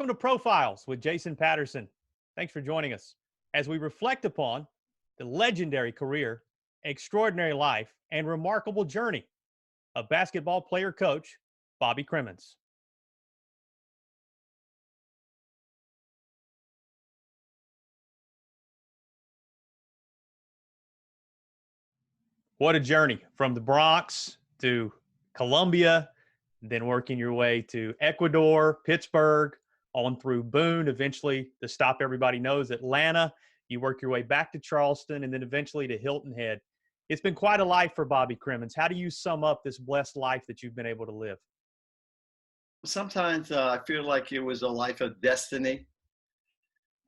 Welcome to Profiles with Jason Patterson. Thanks for joining us as we reflect upon the legendary career, extraordinary life, and remarkable journey of basketball player coach Bobby Cremins. What a journey from the Bronx to Colombia, then working your way to Ecuador, Pittsburgh, on through Boone, eventually to stop everybody knows Atlanta. You work your way back to Charleston and then eventually to Hilton Head. It's been quite a life for Bobby Cremins. How do you sum up this blessed life that you've been able to live? Sometimes I feel like it was a life of destiny.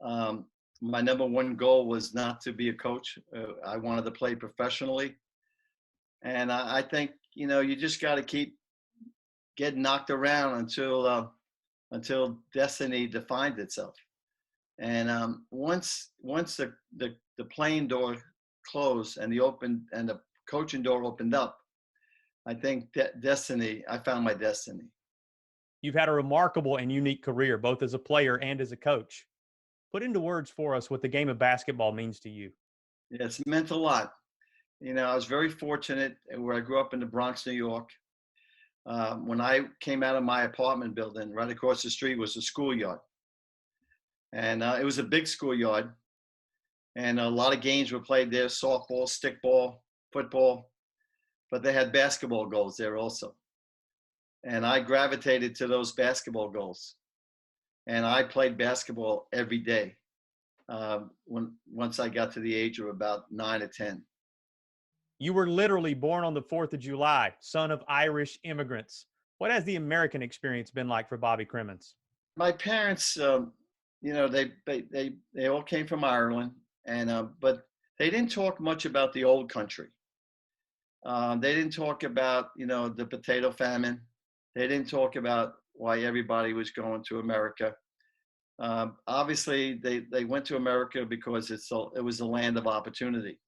My number one goal was not to be a coach. I wanted to play professionally. And I think, you just got to keep getting knocked around until destiny defines itself. And once the playing door closed and the coaching door opened up, I think that I found my destiny. You've had a remarkable and unique career, both as a player and as a coach. Put into words for us what the game of basketball means to you. Yeah, it's meant a lot. I was very fortunate where I grew up in the Bronx, New York. When I came out of my apartment building, right across the street was a schoolyard. And it was a big schoolyard. And a lot of games were played there, softball, stickball, football. But they had basketball goals there also. And I gravitated to those basketball goals. And I played basketball every day once I got to the age of about 9 or 10. You were literally born on the 4th of July, son of Irish immigrants. What has the American experience been like for Bobby Cremins? My parents, they all came from Ireland, but they didn't talk much about the old country. They didn't talk about, the potato famine. They didn't talk about why everybody was going to America. Obviously, they went to America because it was a land of opportunity.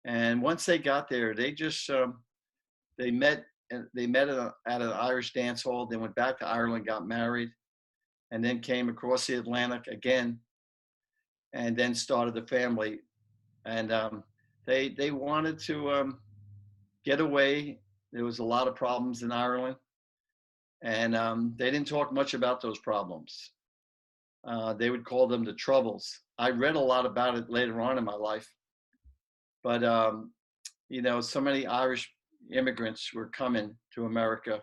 And once they got there, they just they met at an Irish dance hall. They went back to Ireland, got married, and then came across the Atlantic again, and then started the family. And they wanted to get away. There was a lot of problems in Ireland, and they didn't talk much about those problems. They would call them the Troubles. I read a lot about it later on in my life. But, so many Irish immigrants were coming to America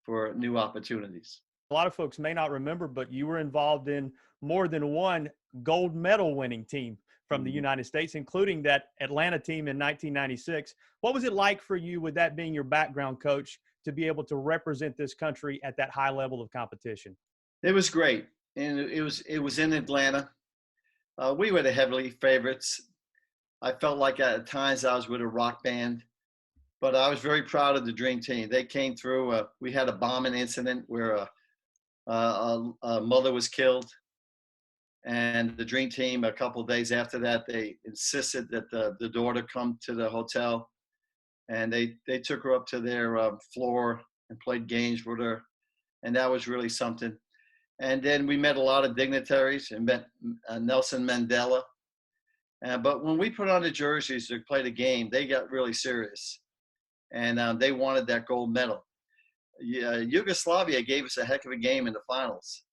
for new opportunities. A lot of folks may not remember, but you were involved in more than one gold medal winning team from the United States, including that Atlanta team in 1996. What was it like for you, with that being your background, coach, to be able to represent this country at that high level of competition? It was great. And it was in Atlanta. We were the heavily favorites. I felt like at times I was with a rock band, but I was very proud of the Dream Team. They came through. We had a bombing incident where a mother was killed, and the Dream Team, a couple of days after that, they insisted that the daughter come to the hotel, and they took her up to their floor and played games with her, and that was really something. And then we met a lot of dignitaries and met Nelson Mandela. But when we put on the jerseys to play the game, they got really serious. And they wanted that gold medal. Yugoslavia gave us a heck of a game in the finals.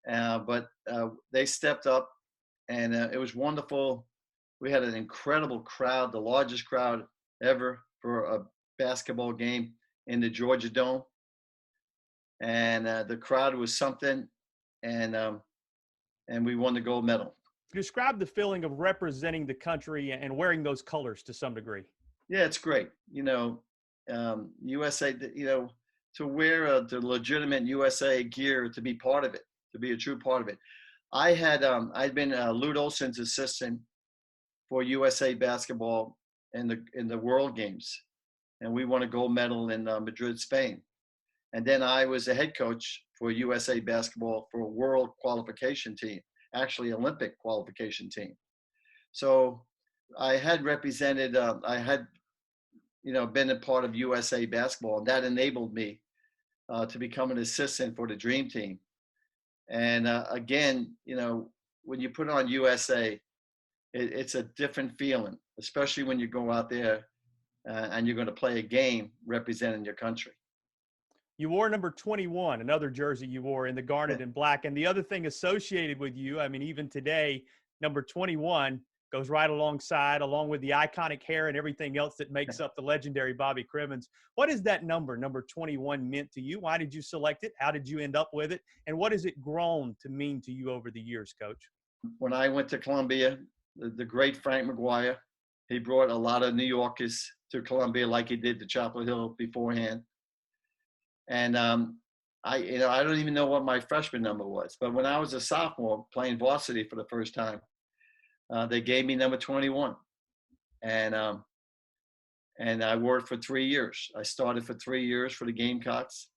But they stepped up, and it was wonderful. We had an incredible crowd, the largest crowd ever for a basketball game in the Georgia Dome. And the crowd was something, and we won the gold medal. Describe the feeling of representing the country and wearing those colors to some degree. Yeah, it's great. USA, to wear the legitimate USA gear, to be part of it, to be a true part of it. I'd been Lute Olson's assistant for USA basketball in the World Games, and we won a gold medal in Madrid, Spain. And then I was a head coach for USA basketball for a world qualification team. Actually Olympic qualification team. So I had represented, been a part of USA basketball, and that enabled me to become an assistant for the Dream Team. And again, when you put on USA, it's a different feeling, especially when you go out there and you're going to play a game representing your country. You wore number 21, another jersey you wore in the garnet and black. And the other thing associated with you, I mean, even today, number 21 goes right alongside, along with the iconic hair and everything else that makes up the legendary Bobby Cremins. What is that number 21, meant to you? Why did you select it? How did you end up with it? And what has it grown to mean to you over the years, Coach? When I went to Columbia, the great Frank McGuire, he brought a lot of New Yorkers to Columbia like he did to Chapel Hill beforehand. And I don't even know what my freshman number was, but when I was a sophomore playing varsity for the first time, they gave me number 21, and I wore it for 3 years. I started for 3 years for the Gamecocks.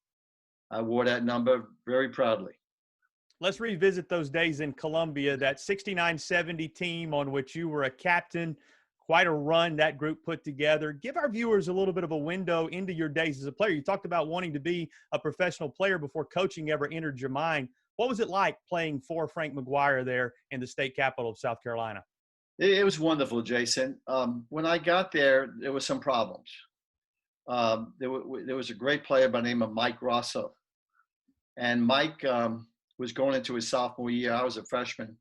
I wore that number very proudly. Let's revisit those days in Columbia, that 69-70 team on which you were a captain. Quite a run that group put together. Give our viewers a little bit of a window into your days as a player. You talked about wanting to be a professional player before coaching ever entered your mind. What was it like playing for Frank McGuire there in the state capital of South Carolina? It was wonderful, Jason. When I got there was some problems. There was a great player by the name of Mike Rosso. And Mike was going into his sophomore year. I was a freshman.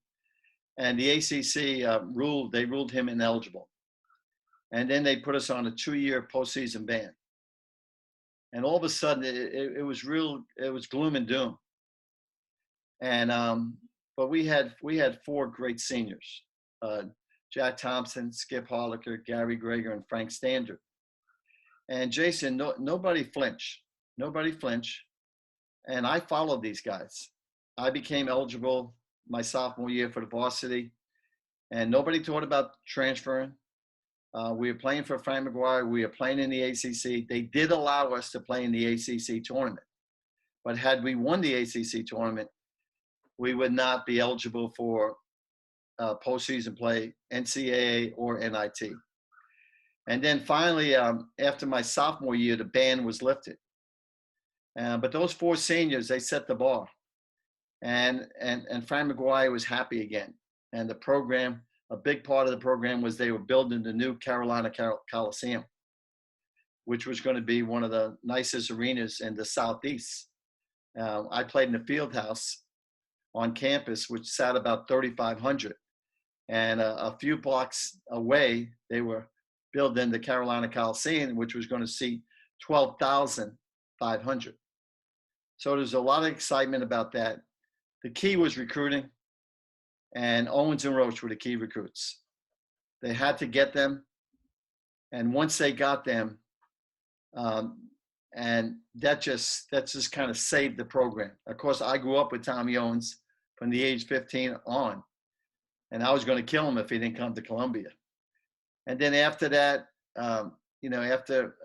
And the ACC ruled him ineligible. And then they put us on a 2-year postseason ban. And all of a sudden, it was gloom and doom. And but we had 4 great seniors: Jack Thompson, Skip Harlicker, Gary Greger, and Frank Standard. And Jason, nobody flinched. Nobody flinched. And I followed these guys. I became eligible my sophomore year for the varsity, and nobody thought about transferring. We were playing for Frank McGuire. We were playing in the ACC. They did allow us to play in the ACC tournament. But had we won the ACC tournament, we would not be eligible for postseason play, NCAA or NIT. And then finally, after my sophomore year, the ban was lifted. But those 4 seniors, they set the bar. And Frank McGuire was happy again. And the program, a big part of the program was they were building the new Carolina Coliseum, which was going to be one of the nicest arenas in the Southeast. I played in the field house on campus, which sat about 3,500. And a few blocks away, they were building the Carolina Coliseum, which was going to seat 12,500. So there's a lot of excitement about that. The key was recruiting, and Owens and Roach were the key recruits. They had to get them, and once they got them, and that just kind of saved the program. Of course, I grew up with Tommy Owens from the age 15 on, and I was going to kill him if he didn't come to Columbia. And then after that, after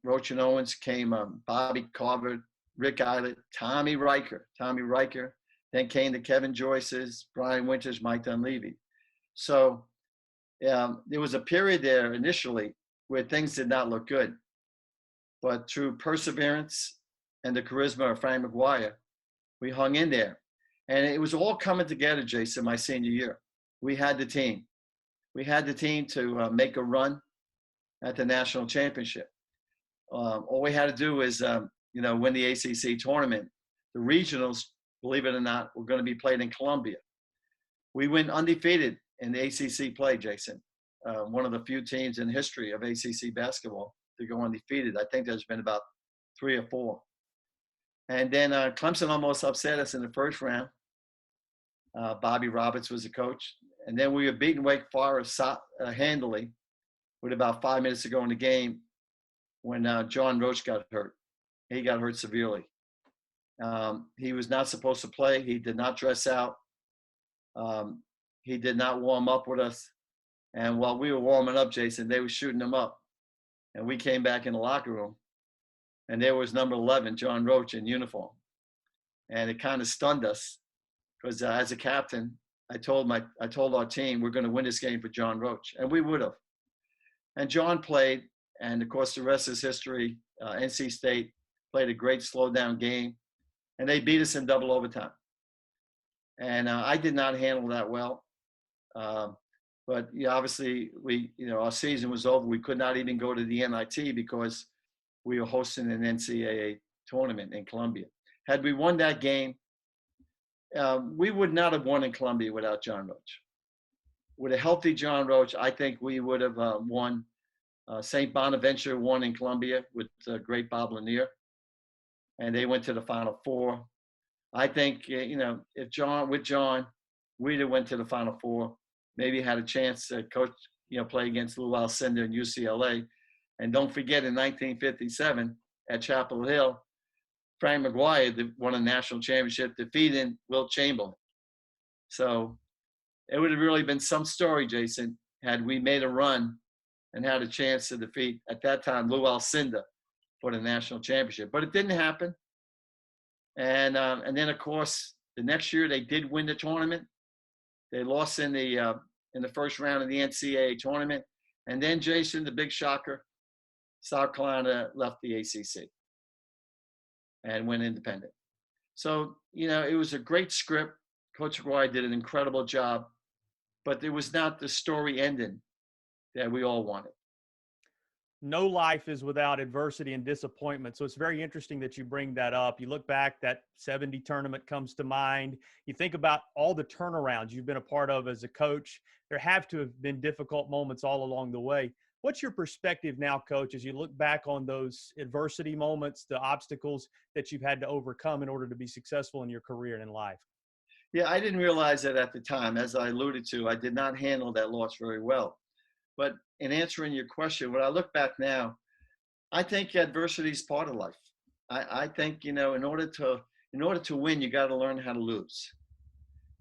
Roach and Owens came Bobby Carver, Rick Eilert, Tommy Riker. Then came the Kevin Joyces, Brian Winters, Mike Dunleavy. So there was a period there initially where things did not look good. But through perseverance and the charisma of Frank McGuire, we hung in there. And it was all coming together, Jason, my senior year. We had the team. We had the team to make a run at the national championship. All we had to do is, win the ACC tournament. The regionals, believe it or not, were going to be played in Columbia. We went undefeated in the ACC play, Jason. One of the few teams in history of ACC basketball to go undefeated. I think there's been about 3 or 4. And then Clemson almost upset us in the first round. Bobby Roberts was the coach. And then we were beating Wake Forest handily with about 5 minutes to go in the game when John Roach got hurt. He got hurt severely. He was not supposed to play. He did not dress out. He did not warm up with us. And while we were warming up, Jason, they were shooting him up. And we came back in the locker room, and there was number 11, John Roach, in uniform. And it kind of stunned us because as a captain, I told our team, we're going to win this game for John Roach, and we would have. And John played, and of course, the rest is history. NC State played a great slow-down game, and they beat us in double overtime. and I did not handle that well. Um, but yeah, obviously, our season was over. We could not even go to the NIT because we were hosting an NCAA tournament in Columbia. Had we won that game, we would not have won in Columbia without John Roach. With a healthy John Roach, I think we would have won. St. Bonaventure won in Columbia with great Bob Lanier, and they went to the Final Four. I think if with John, we'd have went to the Final Four. Maybe had a chance to coach, play against Lou Alcindor and UCLA. And don't forget, in 1957 at Chapel Hill, Frank McGuire won a national championship, defeating Wilt Chamberlain. So it would have really been some story, Jason, had we made a run and had a chance to defeat, at that time, Lou Alcindor for the national championship. But it didn't happen. And then, of course, the next year they did win the tournament. They lost in the first round of the NCAA tournament. And then, Jason, the big shocker, South Carolina left the ACC and went independent. So, it was a great script. Coach McGuire did an incredible job, but it was not the story ending that we all wanted. No life is without adversity and disappointment. So it's very interesting that you bring that up. You look back, that 70 tournament comes to mind. You think about all the turnarounds you've been a part of as a coach. There have to have been difficult moments all along the way. What's your perspective now, Coach, as you look back on those adversity moments, the obstacles that you've had to overcome in order to be successful in your career and in life? Yeah, I didn't realize that at the time. As I alluded to, I did not handle that loss very well. But in answering your question, when I look back now, I think adversity is part of life. I think, in order to win, you got to learn how to lose.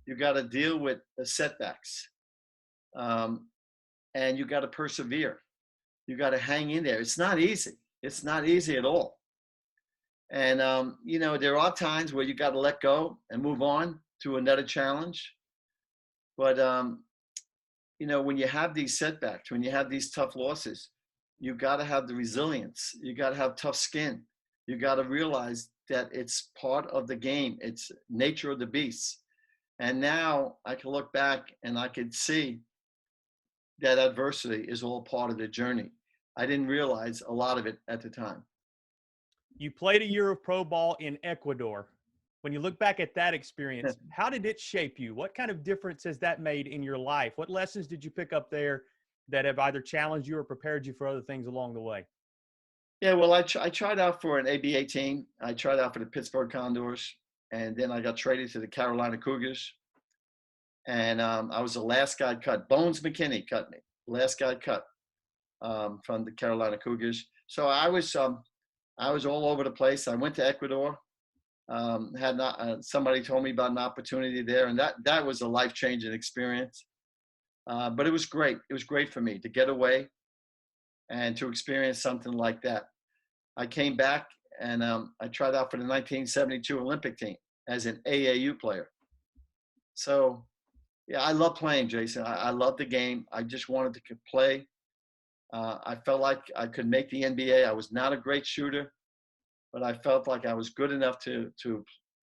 You got to deal with the setbacks, and you got to persevere. You got to hang in there. It's not easy. It's not easy at all. And there are times where you got to let go and move on to another challenge. But when you have these setbacks, when you have these tough losses, you got to have the resilience. You got to have tough skin. You got to realize that it's part of the game. It's nature of the beast. And now I can look back and I can see that adversity is all part of the journey. I didn't realize a lot of it at the time. You played a year of pro ball in Ecuador. When you look back at that experience, how did it shape you? What kind of difference has that made in your life? What lessons did you pick up there that have either challenged you or prepared you for other things along the way? Yeah, well, I tried out for an ABA team. I tried out for the Pittsburgh Condors, and then I got traded to the Carolina Cougars. And I was the last guy cut. Bones McKinney cut me, last guy cut from the Carolina Cougars. So I was all over the place. I went to Ecuador. Somebody told me about an opportunity there, and that was a life-changing experience. But it was great. It was great for me to get away and to experience something like that. I came back and I tried out for the 1972 Olympic team as an AAU player. So, yeah, I love playing, Jason. I love the game. I just wanted to play. I felt like I could make the NBA. I was not a great shooter, but I felt like I was good enough to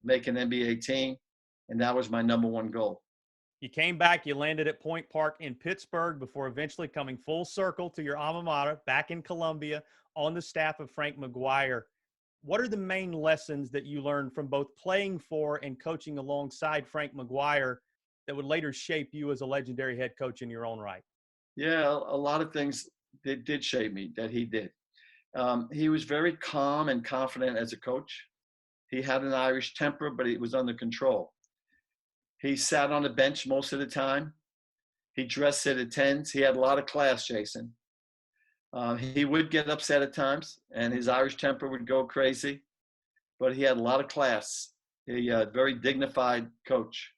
make an NBA team, and that was my number one goal. You came back, you landed at Point Park in Pittsburgh before eventually coming full circle to your alma mater back in Columbia on the staff of Frank McGuire. What are the main lessons that you learned from both playing for and coaching alongside Frank McGuire that would later shape you as a legendary head coach in your own right? Yeah, a lot of things that did shape me that he did. He was very calm and confident as a coach. He had an Irish temper, but it was under control. He sat on the bench most of the time. He dressed at the tens. He had a lot of class, Jason. He would get upset at times, and his Irish temper would go crazy, but he had a lot of class. He very dignified coach.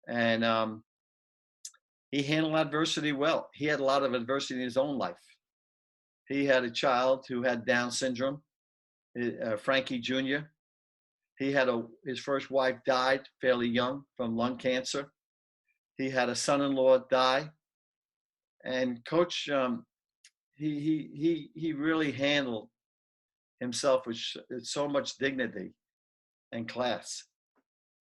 And he handled adversity well. He had a lot of adversity in his own life. He had a child who had Down syndrome, Frankie Jr. He had his first wife died fairly young from lung cancer. He had a son-in-law die. And Coach, he really handled himself with so much dignity and class.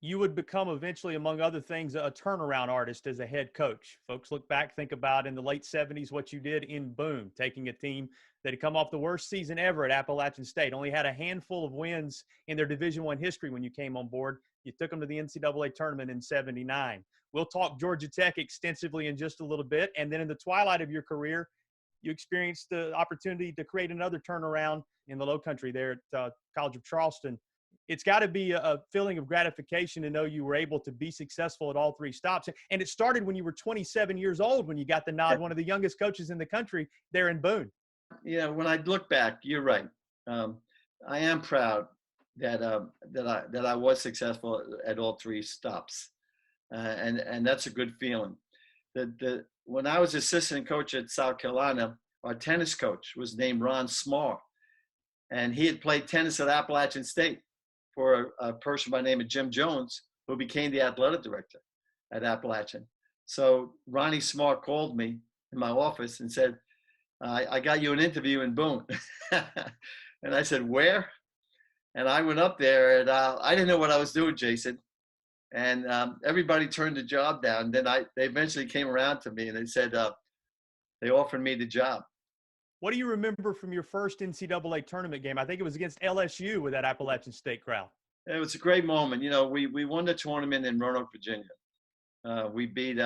you would become eventually, among other things, a turnaround artist as a head coach. Folks look back, think about in the late 70s what you did in Boone, taking a team that had come off the worst season ever at Appalachian State, only had a handful of wins in their Division I history when you came on board. You took them to the NCAA tournament in '79. We'll talk Georgia Tech extensively in just a little bit. And then in the twilight of your career, you experienced the opportunity to create another turnaround in the Low Country there at College of Charleston. It's got to be a feeling of gratification to know you were able to be successful at all three stops. And it started when you were 27 years old when you got the nod, one of the youngest coaches in the country there in Boone. Yeah, when I look back, you're right. I am proud that I was successful at all three stops, and that's a good feeling. When I was assistant coach at South Carolina, our tennis coach was named Ron Small, and he had played tennis at Appalachian State for a person by the name of Jim Jones, who became the athletic director at Appalachian. So Ronnie Smart called me in my office and said, I got you an interview in Boone. And I said, where? And I went up there, and I didn't know what I was doing, Jason. And everybody turned the job down. Then they eventually came around to me, and they said they offered me the job. What do you remember from your first NCAA tournament game? I think it was against LSU with that Appalachian State crowd. It was a great moment. You know, we won the tournament in Roanoke, Virginia. We beat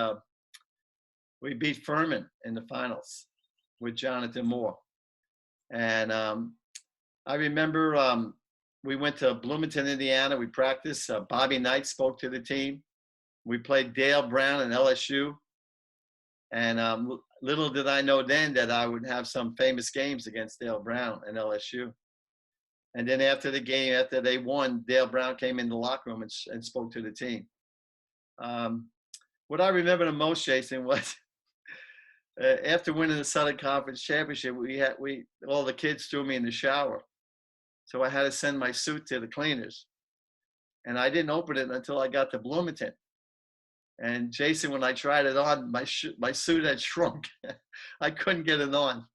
Furman in the finals with Jonathan Moore. And I remember we went to Bloomington, Indiana. We practiced. Bobby Knight spoke to the team. We played Dale Brown and LSU. And little did I know then that I would have some famous games against Dale Brown and LSU. And then after the game, after they won, Dale Brown came in the locker room and spoke to the team. What I remember the most, Jason, was after winning the Southern Conference Championship, all the kids threw me in the shower. So I had to send my suit to the cleaners. And I didn't open it until I got to Bloomington. And Jason, when I tried it on, my suit had shrunk. I couldn't get it on.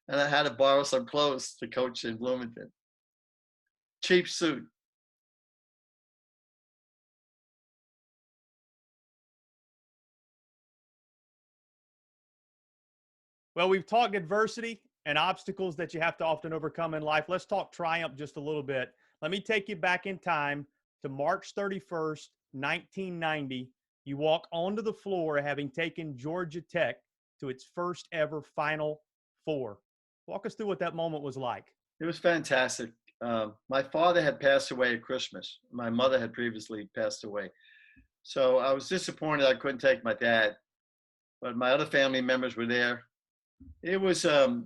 And I had to borrow some clothes to coach in Bloomington. Cheap suit. Well, we've talked adversity and obstacles that you have to often overcome in life. Let's talk triumph just a little bit. Let me take you back in time to March 31st, 1990. You walk onto the floor having taken Georgia Tech to its first ever Final Four. Walk us through what that moment was like. It was fantastic. My father had passed away at Christmas. My mother had previously passed away. So I was disappointed I couldn't take my dad, but my other family members were there. It was, I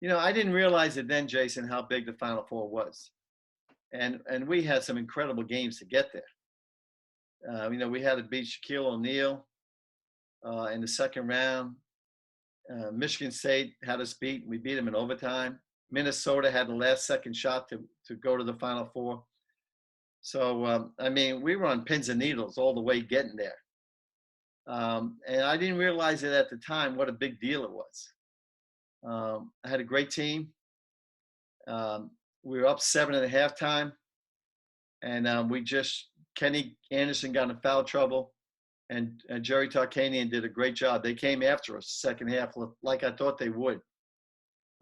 didn't realize it then, Jason, how big the Final Four was. And we had some incredible games to get there. We had to beat Shaquille O'Neal in the second round. Michigan State had us beat. We beat them in overtime. Minnesota had the last second shot to go to the Final Four. So, we were on pins and needles all the way getting there. And I didn't realize it at the time what a big deal it was. I had a great team. We were up 7 at halftime. And Kenny Anderson got in foul trouble. And Jerry Tarkanian did a great job. They came after us second half like I thought they would.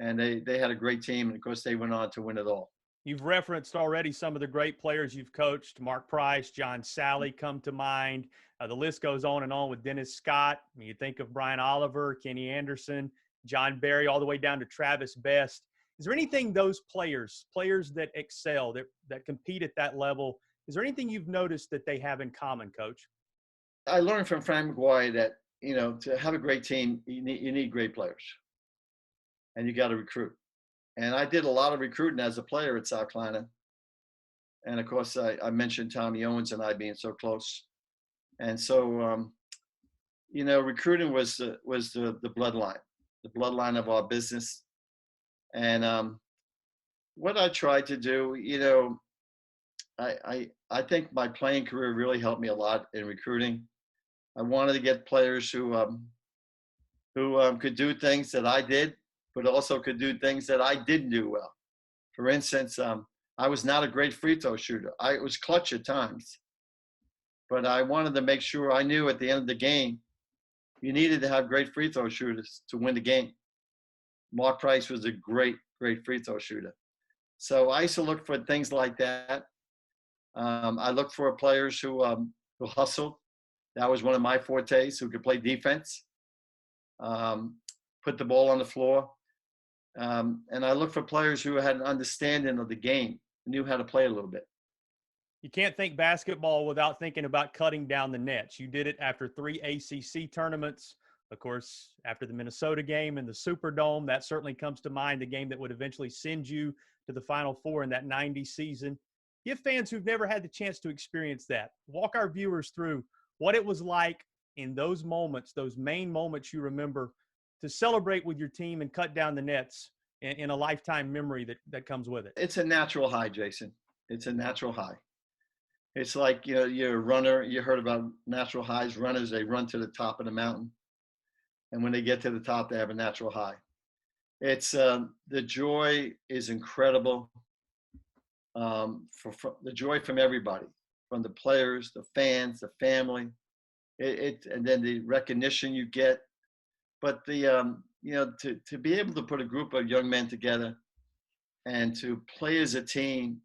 And they had a great team. And, of course, they went on to win it all. You've referenced already some of the great players you've coached. Mark Price, John Sally come to mind. The list goes on and on with Dennis Scott. You think of Brian Oliver, Kenny Anderson, John Barry, all the way down to Travis Best. Is there anything those players that excel, that compete at that level, is there anything you've noticed that they have in common, Coach? I learned from Frank McGuire that, to have a great team, you need great players. And you got to recruit. And I did a lot of recruiting as a player at South Carolina. And, of course, I mentioned Tommy Owens and I being so close. And so, recruiting was the bloodline of our business. And what I tried to do, I think my playing career really helped me a lot in recruiting. I wanted to get players who could do things that I did, but also could do things that I didn't do well. For instance, I was not a great free throw shooter. I was clutch at times, but I wanted to make sure I knew at the end of the game, you needed to have great free throw shooters to win the game. Mark Price was a great, great free throw shooter. So I used to look for things like that. I looked for players who hustled. That was one of my fortes, who could play defense, put the ball on the floor. And I looked for players who had an understanding of the game, knew how to play a little bit. You can't think basketball without thinking about cutting down the nets. You did it after 3 ACC tournaments. Of course, after the Minnesota game and the Superdome, that certainly comes to mind, the game that would eventually send you to the Final Four in that 90 season. Give fans who've never had the chance to experience that, walk our viewers through what it was like in those moments, those main moments you remember, to celebrate with your team and cut down the nets in a lifetime memory that comes with it. It's a natural high, Jason. It's a natural high. It's like, you're a runner. You heard about natural highs. Runners, they run to the top of the mountain. And when they get to the top, they have a natural high. It's the joy is incredible. For the joy from everybody, from the players, the fans, the family, and then the recognition you get. But to be able to put a group of young men together and to play as a team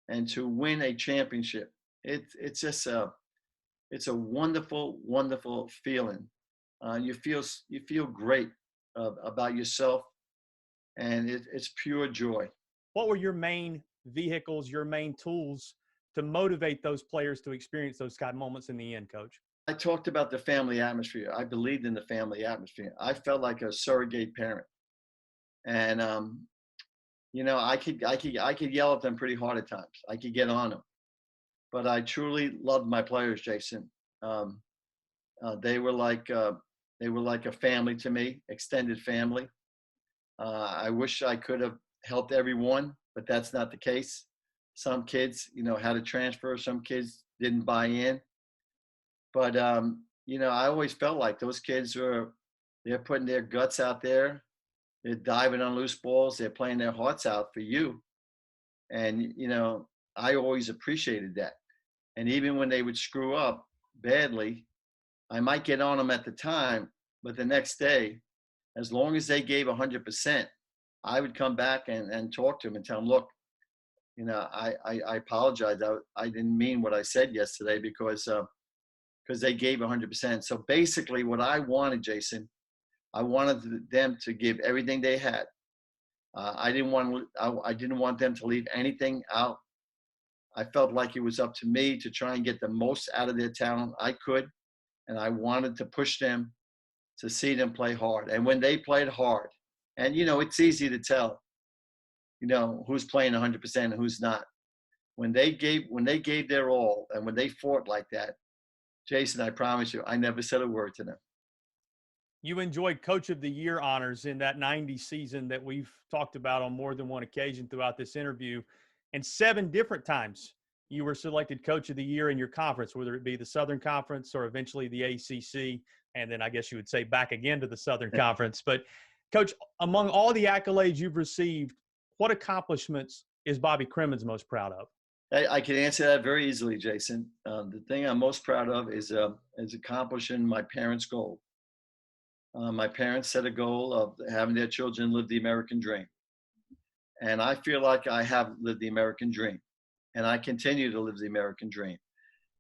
and to win a championship, it's just it's a wonderful, wonderful feeling. You feel great about yourself, and it's pure joy. What were your main vehicles, your main tools to motivate those players to experience those kind of moments in the end, Coach? I talked about the family atmosphere. I believed in the family atmosphere. I felt like a surrogate parent, and I could yell at them pretty hard at times. I could get on them, but I truly loved my players, Jason. They were like a family to me, extended family. I wish I could have helped everyone, but that's not the case. Some kids, had to transfer. Some kids didn't buy in. But, I always felt like those kids they're putting their guts out there. They're diving on loose balls. They're playing their hearts out for you. And, I always appreciated that. And even when they would screw up badly, I might get on them at the time, but the next day, as long as they gave 100%, I would come back and talk to them and tell them, look, I apologize. I didn't mean what I said yesterday because they gave 100%. So basically what I wanted, Jason, I wanted them to give everything they had. I didn't want them to leave anything out. I felt like it was up to me to try and get the most out of their talent I could. And I wanted to push them to see them play hard. And when they played hard, and, it's easy to tell, who's playing 100% and who's not. When they gave their all and when they fought like that, Jason, I promise you, I never said a word to them. You enjoyed Coach of the Year honors in that 90 season that we've talked about on more than one occasion throughout this interview. And 7 different times you were selected Coach of the Year in your conference, whether it be the Southern Conference or eventually the ACC. And then I guess you would say back again to the Southern Conference. But, Coach, among all the accolades you've received, what accomplishments is Bobby Cremins most proud of? I can answer that very easily, Jason. The thing I'm most proud of is accomplishing my parents' goal. My parents set a goal of having their children live the American dream. And I feel like I have lived the American dream. And I continue to live the American dream.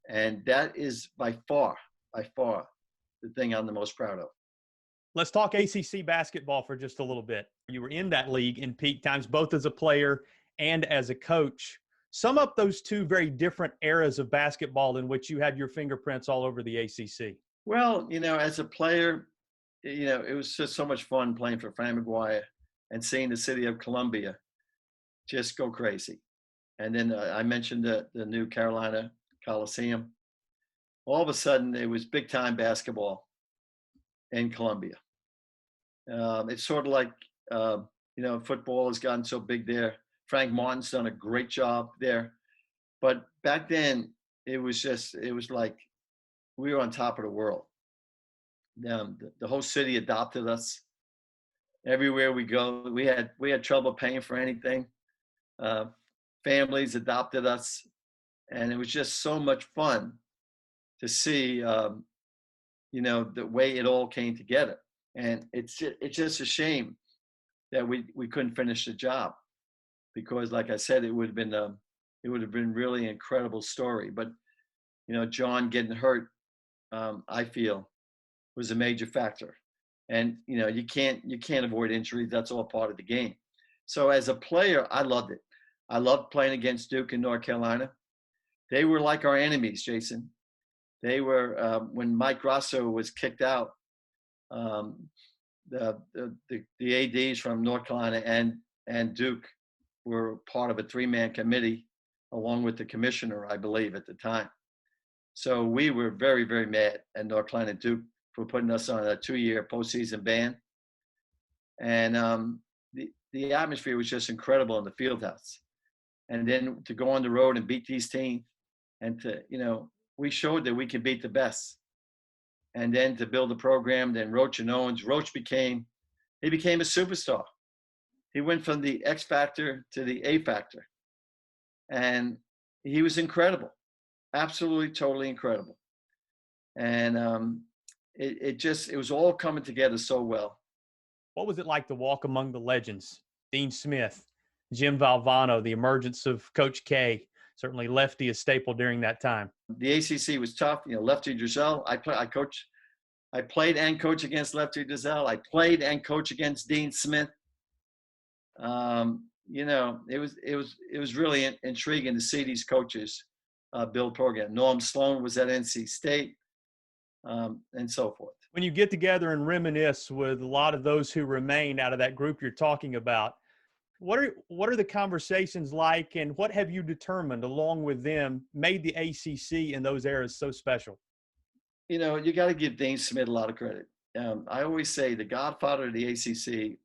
And that is by far, the thing I'm the most proud of. Let's talk ACC basketball for just a little bit. You were in that league in peak times, both as a player and as a coach. Sum up those 2 very different eras of basketball in which you had your fingerprints all over the ACC. Well, as a player, it was just so much fun playing for Fran McGuire and seeing the city of Columbia just go crazy. And then I mentioned the new Carolina Coliseum. All of a sudden, it was big-time basketball in Columbia. It's sort of like, football has gotten so big there. Frank Martin's done a great job there. But back then, it was like we were on top of the world. The whole city adopted us. Everywhere we go, we had trouble paying for anything. families adopted us, and it was just so much fun to see, the way it all came together. And it's just a shame that we couldn't finish the job, because, like I said, it would have been really incredible story. But John getting hurt, I feel, was a major factor. And you can't avoid injuries. That's all part of the game. So as a player, I loved it. I loved playing against Duke in North Carolina. They were like our enemies, Jason. They were, when Mike Grosso was kicked out, um, the ads from North Carolina and Duke were part of a 3-man committee, along with the commissioner, I believe, at the time. So we were very, very mad at North Carolina and Duke for putting us on a 2-year postseason ban. And the atmosphere was just incredible in the field house. And then to go on the road and beat these teams, and we showed that we can beat the best. And then to build a program, then Roach and Owens. Roach became a superstar. He went from the X factor to the A factor. And he was incredible, absolutely, totally incredible. And it was all coming together so well. What was it like to walk among the legends? Dean Smith, Jim Valvano, the emergence of Coach K, certainly Lefty a staple during that time. The ACC was tough. Lefty Driesell. I played and coached against Lefty Driesell. I played and coached against Dean Smith. It was really intriguing to see these coaches build program. Norm Sloan was at NC State, and so forth. When you get together and reminisce with a lot of those who remained out of that group you're talking about, what are the conversations like, and what have you determined along with them made the ACC in those eras so special? You got to give Dean Smith a lot of credit. I always say the godfather of the ACC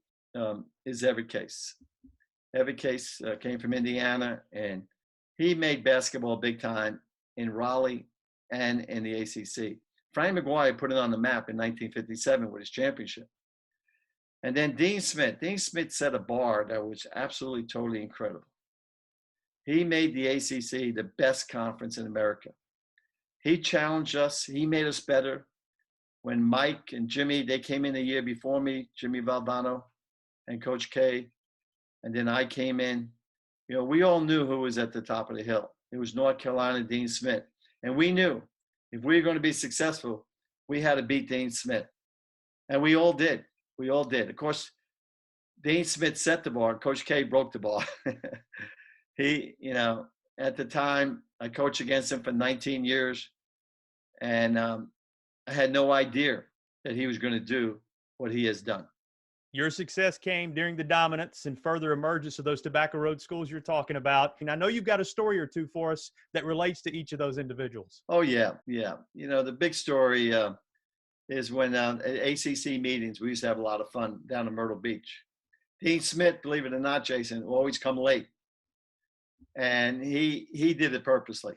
is Every Case. Every Case came from Indiana, and he made basketball big time in Raleigh and in the ACC. Frank McGuire put it on the map in 1957 with his championship. And then Dean Smith set a bar that was absolutely, totally incredible. He made the ACC the best conference in America. He challenged us. He made us better. When Mike and Jimmy, they came in a year before me, Jimmy Valvano and Coach K, and then I came in, we all knew who was at the top of the hill. It was North Carolina, Dean Smith. And we knew if we were going to be successful, we had to beat Dean Smith. And we all did. We all did. Of course, Dean Smith set the bar. Coach K broke the bar. He, at the time, I coached against him for 19 years. And I had no idea that he was going to do what he has done. Your success came during the dominance and further emergence of those Tobacco Road schools you're talking about. And I know you've got a story or two for us that relates to each of those individuals. Oh, yeah. Yeah. The big story is when at ACC meetings, we used to have a lot of fun down in Myrtle Beach. Dean Smith, believe it or not, Jason, will always come late. And he did it purposely.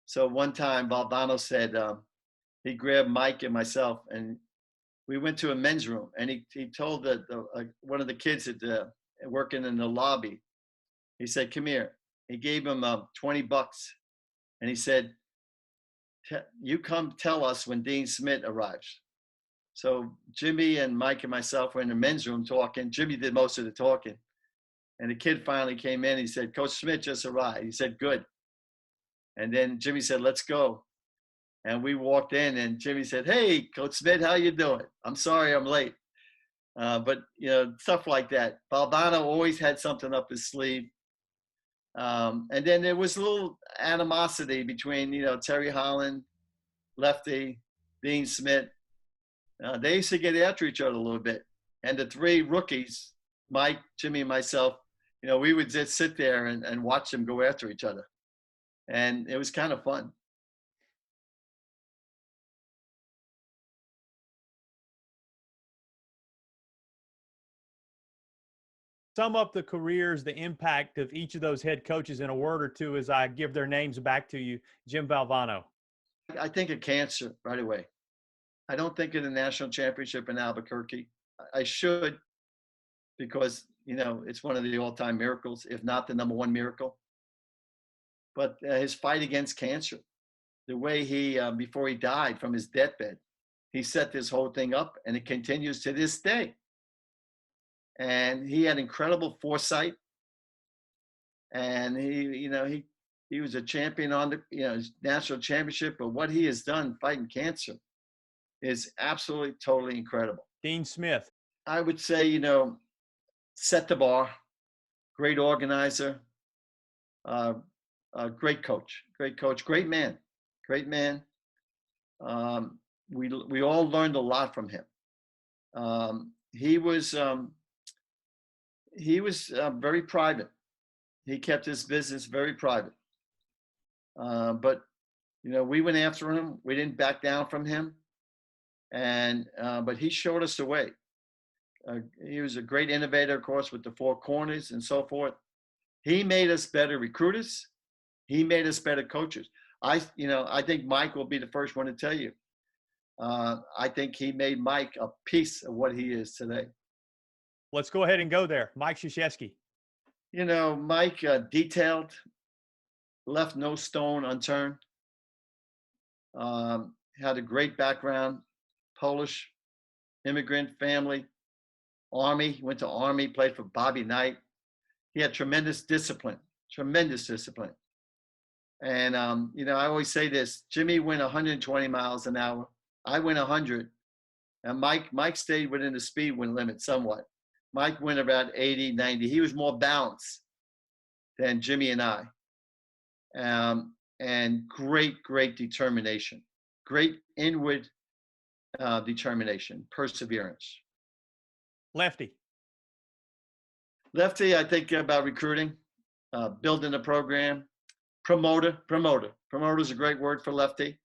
So one time, Valvano said he grabbed Mike and myself, and we went to a men's room, and he told one of the kids that working in the lobby, he said, "Come here." He gave him $20, and he said, "You come tell us when Dean Smith arrives." So Jimmy and Mike and myself were in the men's room talking. Jimmy did most of the talking, and the kid finally came in. He said, "Coach Smith just arrived." He said, "Good." And then Jimmy said, "Let's go." And we walked in, and Jimmy said, "Hey, Coach Smith, how you doing? I'm sorry I'm late." But, stuff like that. Valvano always had something up his sleeve. And then there was a little animosity between, Terry Holland, Lefty, Dean Smith. They used to get after each other a little bit. And the three rookies, Mike, Jimmy, and myself, we would just sit there and watch them go after each other. And it was kind of fun. Sum up the careers, the impact of each of those head coaches in a word or two as I give their names back to you. Jim Valvano. I think of cancer right away. I don't think of the national championship in Albuquerque. I should, because, it's one of the all-time miracles, if not the number one miracle. but his fight against cancer, the way he, before he died from his deathbed, he set this whole thing up, and it continues to this day. And he had incredible foresight, and he was a champion on the national championship. But what he has done fighting cancer is absolutely totally incredible. Dean Smith. I would say, set the bar, great organizer, great coach, great man. We all learned a lot from him. He was very private. He kept his business very private. But we went after him. We didn't back down from him. But he showed us the way. He was a great innovator, of course, with the four corners and so forth. He made us better recruiters. He made us better coaches. I think Mike will be the first one to tell you. I think he made Mike a piece of what he is today. Let's go ahead and go there. Mike Krzyzewski. Mike, detailed, left no stone unturned. Had a great background, Polish immigrant family, Army, went to Army, played for Bobby Knight. He had tremendous discipline. And, I always say this, Jimmy went 120 miles an hour. I went 100. And Mike stayed within the speed limit somewhat. Mike went about 80, 90. He was more balanced than Jimmy and I. And great determination. Great inward determination, perseverance. Lefty, I think about recruiting, building a program. Promoter is a great word for Lefty.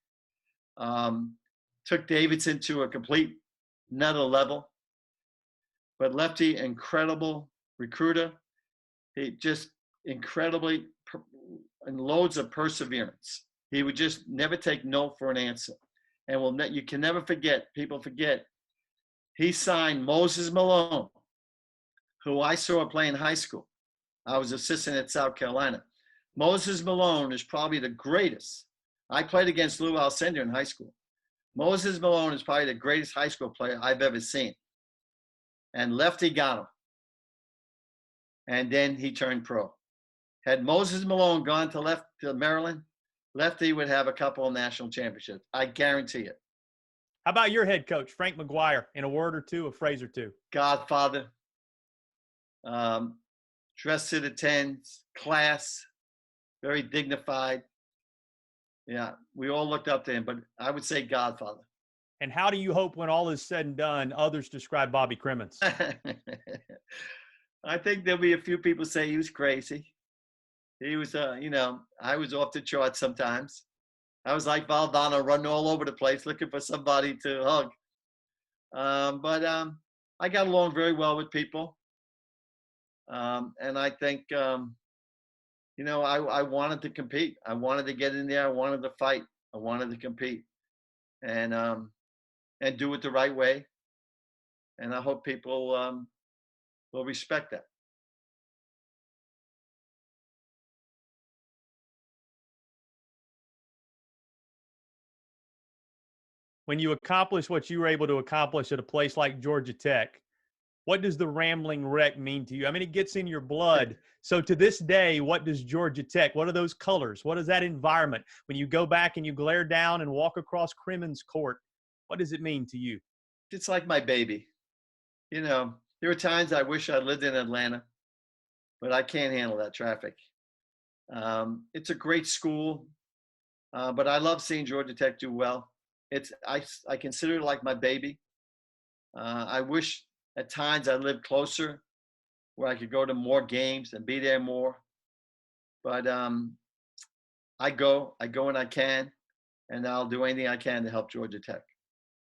Took Davidson to a complete another level. But Lefty, incredible recruiter. He just incredibly, and loads of perseverance. He would just never take no for an answer. And you can never forget, people forget, he signed Moses Malone, who I saw play in high school. I was assistant at South Carolina. Moses Malone is probably the greatest. I played against Lou Alcindor in high school. Moses Malone is probably the greatest high school player I've ever seen. And Lefty got him. And then he turned pro. Had Moses Malone gone to Maryland, Lefty would have a couple of national championships. I guarantee it. How about your head coach, Frank McGuire, in a word or two, a phrase or two? Godfather, dressed to the tens, class, very dignified. Yeah, we all looked up to him, but I would say Godfather. And how do you hope when all is said and done, others describe Bobby Cremins? I think there'll be a few people say he was crazy. He was, I was off the charts sometimes. I was like Valdano, running all over the place, looking for somebody to hug. But I got along very well with people. And I think, I wanted to compete. I wanted to get in there. I wanted to fight. I wanted to compete and do it the right way. And I hope people will respect that. When you accomplish what you were able to accomplish at a place like Georgia Tech, what does the Rambling Wreck mean to you? I mean, it gets in your blood. So to this day, what does Georgia Tech, what are those colors? What is that environment? When you go back and you glare down and walk across Cremins Court, what does it mean to you? It's like my baby. There are times I wish I lived in Atlanta, but I can't handle that traffic. It's a great school, but I love seeing Georgia Tech do well. I consider it like my baby. I wish at times I lived closer where I could go to more games and be there more. But I go when I can, and I'll do anything I can to help Georgia Tech.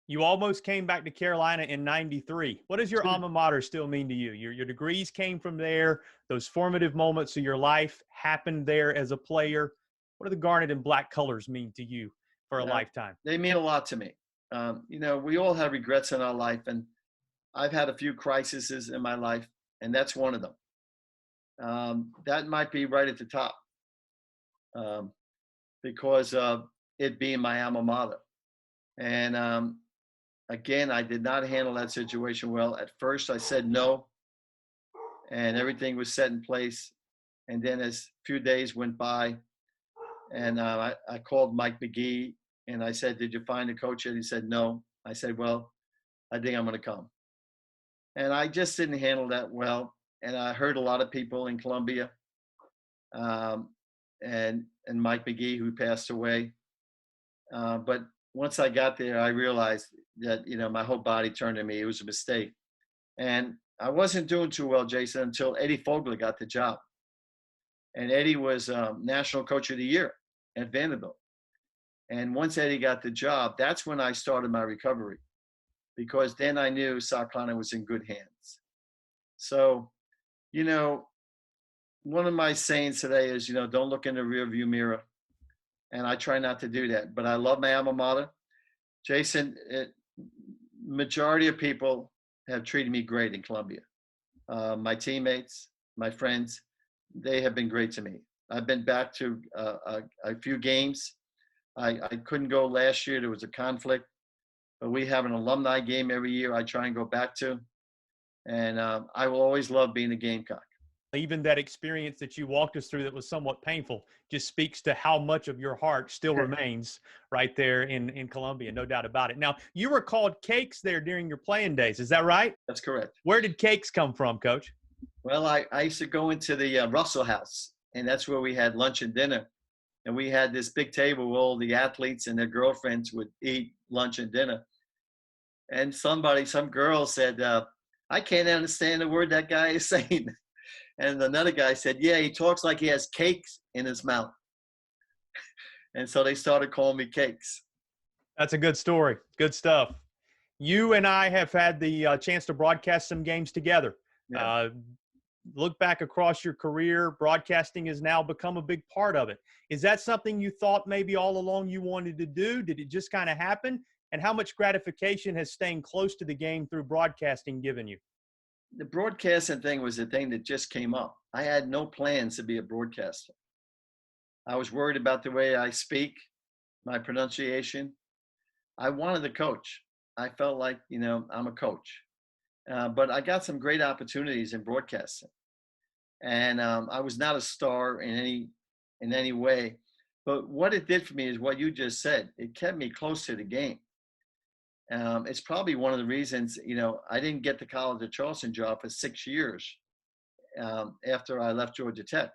You almost came back to Carolina in '93. What does your alma mater still mean to you? Your degrees came from there. Those formative moments of your life happened there as a player. What do the garnet and black colors mean to you for a lifetime? They mean a lot to me. We all have regrets in our life, and I've had a few crises in my life, and that's one of them. That might be right at the top. um, because of it being my alma mater. And again, I did not handle that situation well. At first, I said no, and everything was set in place. And then as a few days went by, and I called Mike McGee and I said, "Did you find a coach yet?" He said, "No." I said, "Well, I think I'm going to come." And I just didn't handle that well. And I heard a lot of people in Columbia, um, and Mike McGee, who passed away. But once I got there, I realized that my whole body turned to me. It was a mistake, and I wasn't doing too well, Jason, until Eddie Fogler got the job. And Eddie was National Coach of the Year at Vanderbilt. And once Eddie got the job, that's when I started my recovery, because then I knew South Carolina was in good hands. So, you know, one of my sayings today is, don't look in the rearview mirror. And I try not to do that. But I love my alma mater. Jason, majority of people have treated me great in Columbia. My teammates, my friends, they have been great to me. I've been back to a few games. I couldn't go last year. There was a conflict. But we have an alumni game every year I try and go back to. And I will always love being a Gamecock. Even that experience that you walked us through that was somewhat painful just speaks to how much of your heart still remains right there in Columbia, no doubt about it. Now, you were called Cakes there during your playing days. Is that right? That's correct. Where did Cakes come from, Coach? Well, I used to go into the Russell House, and that's where we had lunch and dinner. And we had this big table where all the athletes and their girlfriends would eat lunch and dinner. And some girl said, "I can't understand the word that guy is saying." And another guy said, "Yeah, he talks like he has cakes in his mouth." And so they started calling me Cakes. That's a good story. Good stuff. You and I have had the chance to broadcast some games together. Yeah. Look back across your career, broadcasting has now become a big part of it. Is that something you thought maybe all along you wanted to do? Did it just kind of happen? And how much gratification has staying close to the game through broadcasting given you? The broadcasting thing was the thing that just came up. I had no plans to be a broadcaster. I was worried about the way I speak, my pronunciation. I wanted to coach. I felt like, I'm a coach. But I got some great opportunities in broadcasting. And I was not a star in any way. But what it did for me is what you just said. It kept me close to the game. It's probably one of the reasons, I didn't get the College of Charleston job for 6 years after I left Georgia Tech.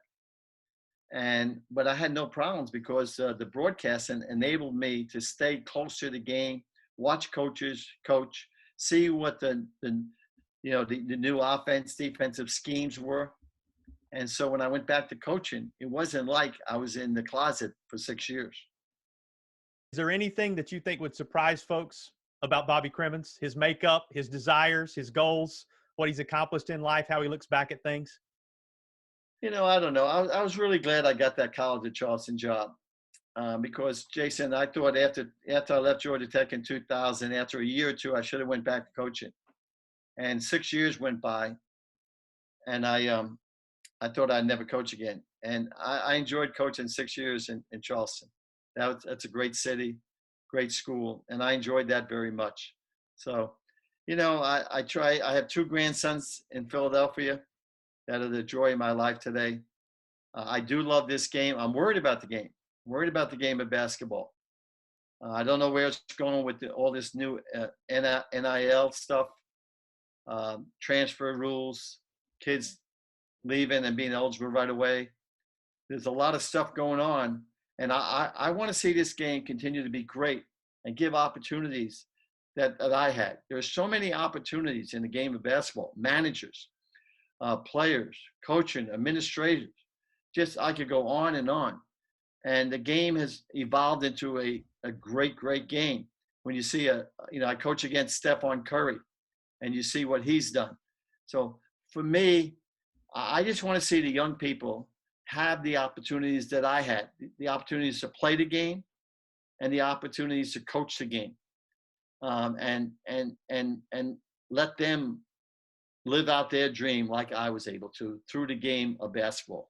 But I had no problems because the broadcasting enabled me to stay close to the game, watch coaches coach, see what the new offense, defensive schemes were. And so when I went back to coaching, it wasn't like I was in the closet for 6 years. Is there anything that you think would surprise folks about Bobby Cremins, his makeup, his desires, his goals, what he's accomplished in life, how he looks back at things? I don't know. I was really glad I got that College of Charleston job because, Jason, I thought after I left Georgia Tech in 2000, after a year or two, I should have went back to coaching. And 6 years went by, and I thought I'd never coach again. And I enjoyed coaching 6 years in Charleston. That's a great city, great school, and I enjoyed that very much. So, I have 2 grandsons in Philadelphia that are the joy of my life today. I do love this game. I'm worried about the game. I'm worried about the game of basketball. I don't know where it's going with all this new NIL stuff, transfer rules, kids leaving and being eligible right away. There's a lot of stuff going on. And I want to see this game continue to be great and give opportunities that I had. There's so many opportunities in the game of basketball, managers, players, coaching, administrators. Just I could go on and on. And the game has evolved into a great, great game. When you see I coach against Stephon Curry, and you see what he's done. So for me, I just want to see the young people have the opportunities that I had, the opportunities to play the game, and the opportunities to coach the game, and let them live out their dream like I was able to through the game of basketball.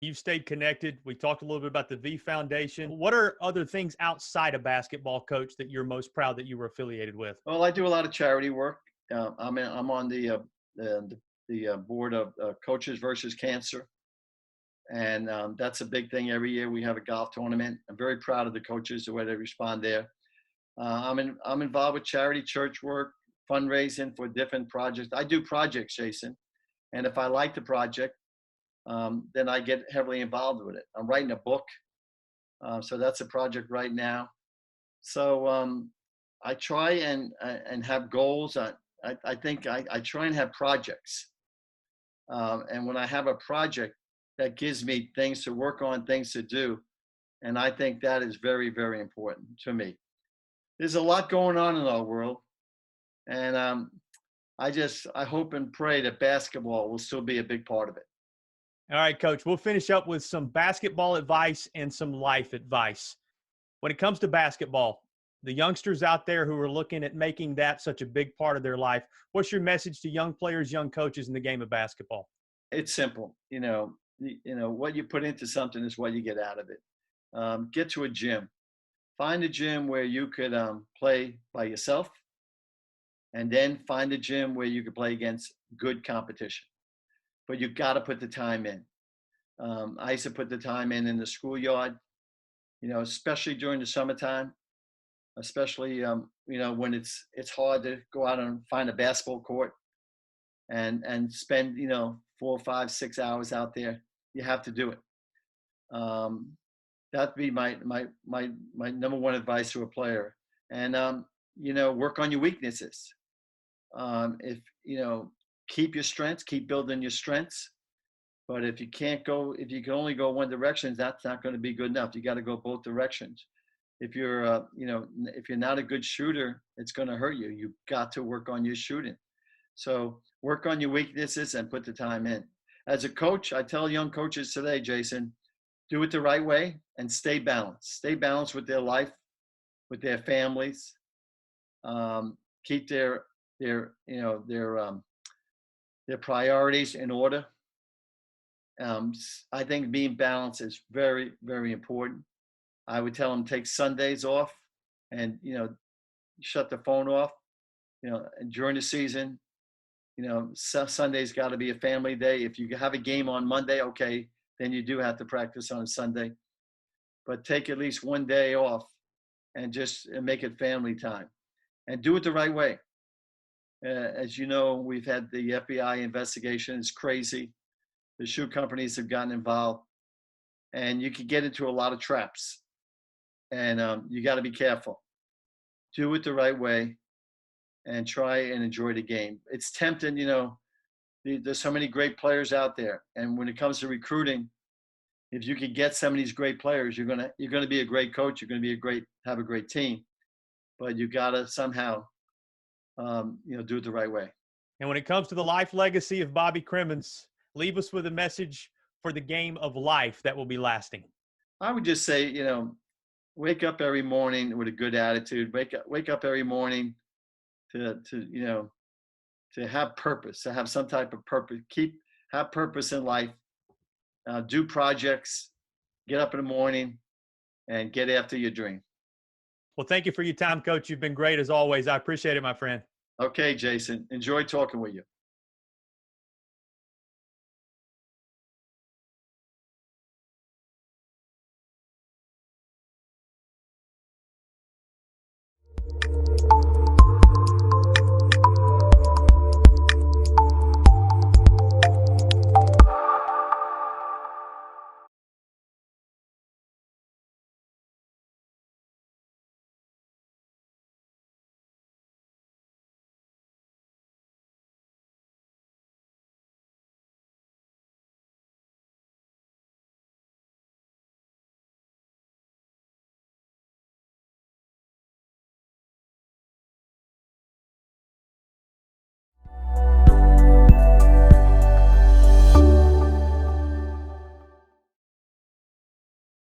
You've stayed connected. We talked a little bit about the V Foundation. What are other things outside of basketball, Coach, that you're most proud that you were affiliated with? Well, I do a lot of charity work. I'm on the board of Coaches versus Cancer, and that's a big thing. Every year we have a golf tournament. I'm very proud of the coaches, the way they respond there. I'm involved with charity, church work, fundraising for different projects. I do projects, Jason, and if I like the project, then I get heavily involved with it. I'm writing a book, so that's a project right now. So I try and have goals. I think I try and have projects, and when I have a project, that gives me things to work on, things to do, and I think that is very, very important to me. There's a lot going on in our world, and I hope and pray that basketball will still be a big part of it. All right, Coach, we'll finish up with some basketball advice and some life advice. When it comes to basketball, the youngsters out there who are looking at making that such a big part of their life, what's your message to young players, young coaches in the game of basketball? It's simple. What you put into something is what you get out of it. Get to a gym. Find a gym where you could play by yourself, and then find a gym where you could play against good competition. But you've got to put the time in. I used to put the time in the schoolyard, especially during the summertime, especially, when it's hard to go out and find a basketball court and spend, 4, 5, 6 hours out there. You have to do it. That'd be my number one advice to a player. And, work on your weaknesses. If, keep your strengths, keep building your strengths. But if you can only go one direction, that's not going to be good enough. You got to go both directions. If you're, if you're not a good shooter, it's going to hurt you. You've got to work on your shooting. So work on your weaknesses and put the time in. As a coach, I tell young coaches today, Jason, do it the right way and stay balanced. Stay balanced with their life, with their families. Keep their priorities in order. I think being balanced is very, very important. I would tell them take Sundays off and, shut the phone off, and during the season, Sunday's got to be a family day. If you have a game on Monday, okay, then you do have to practice on Sunday, but take at least one day off and just make it family time and do it the right way. As you know, we've had the FBI investigation. It's crazy. The shoe companies have gotten involved, and you can get into a lot of traps, and you got to be careful. Do it the right way and try and enjoy the game. It's tempting, there's so many great players out there. And when it comes to recruiting, if you could get some of these great players, you're gonna be a great coach. You're gonna have a great team, but you gotta somehow, do it the right way. And when it comes to the life legacy of Bobby Cremins, leave us with a message for the game of life that will be lasting. I would just say, wake up every morning with a good attitude. Wake up every morning to have purpose, to have some type of purpose. Have purpose in life. Do projects. Get up in the morning and get after your dream. Well, thank you for your time, Coach. You've been great as always. I appreciate it, my friend. Okay, Jason. Enjoy talking with you.